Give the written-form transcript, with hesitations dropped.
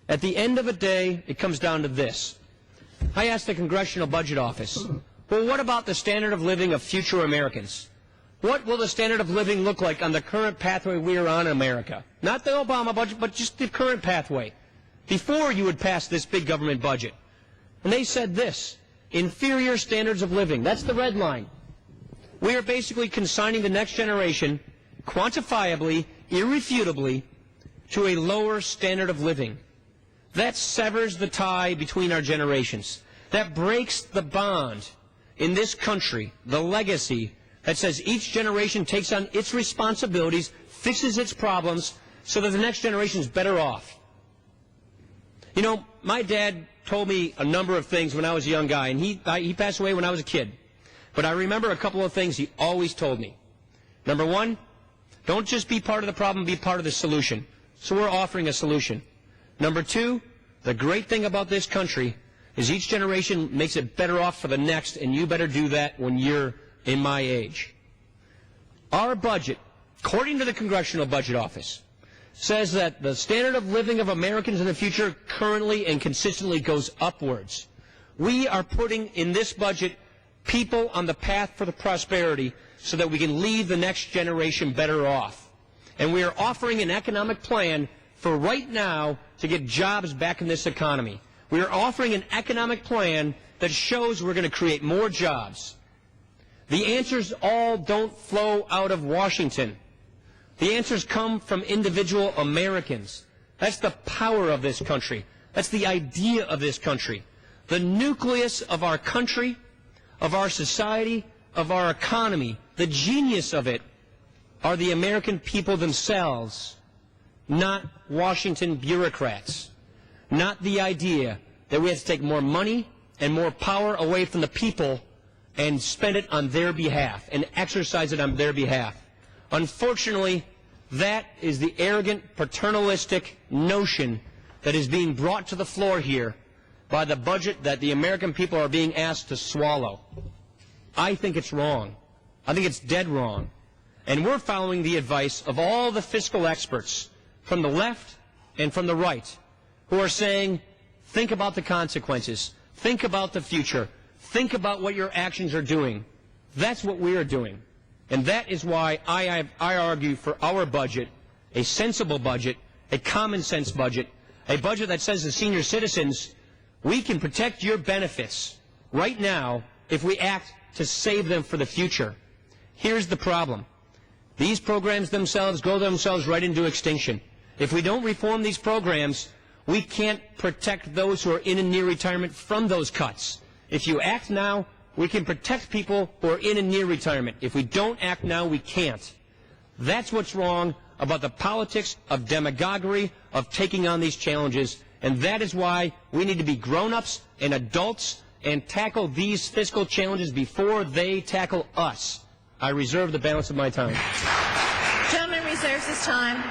At the end of the day, it comes down to this. I asked the Congressional Budget Office, well, what about the standard of living of future Americans? What will the standard of living look like on the current pathway we are on in America? Not the Obama budget, but just the current pathway, before you would pass this big government budget. And they said this, inferior standards of living. That's the red line. We are basically consigning the next generation, quantifiably, irrefutably, to a lower standard of living. That severs the tie between our generations. That breaks the bond in this country, the legacy that says each generation takes on its responsibilities, fixes its problems, so that the next generation is better off. You know, my dad told me a number of things when I was a young guy, and he passed away when I was a kid. But I remember a couple of things he always told me. Number one, don't just be part of the problem, be part of the solution. So we're offering a solution. Number two, the great thing about this country is each generation makes it better off for the next, and you better do that when you're in my age. Our budget, according to the Congressional Budget Office, says that the standard of living of Americans in the future currently and consistently goes upwards. We are putting in this budget people on the path for the prosperity so that we can leave the next generation better off. And we are offering an economic plan for right now to get jobs back in this economy. We are offering an economic plan that shows we're going to create more jobs. The answers all don't flow out of Washington. The answers come from individual Americans. That's the power of this country. That's the idea of this country. The nucleus of our country, of our society, of our economy, the genius of it are the American people themselves, not Washington bureaucrats, not the idea that we have to take more money and more power away from the people and spend it on their behalf and exercise it on their behalf. Unfortunately, that is the arrogant, paternalistic notion that is being brought to the floor here by the budget that the American people are being asked to swallow. I think it's wrong. I think it's dead wrong. And we're following the advice of all the fiscal experts from the left and from the right who are saying, think about the consequences, think about the future, think about what your actions are doing. That's what we are doing. And that is why I argue for our budget, a sensible budget, a common sense budget, a budget that says to senior citizens, we can protect your benefits right now if we act to save them for the future. Here's the problem. These programs themselves go themselves right into extinction. If we don't reform these programs, we can't protect those who are in and near retirement from those cuts. If you act now, we can protect people who are in and near retirement. If we don't act now, we can't. That's what's wrong about the politics of demagoguery, of taking on these challenges, and that is why we need to be grown-ups and adults and tackle these fiscal challenges before they tackle us. I reserve the balance of my time. Gentleman reserves his time.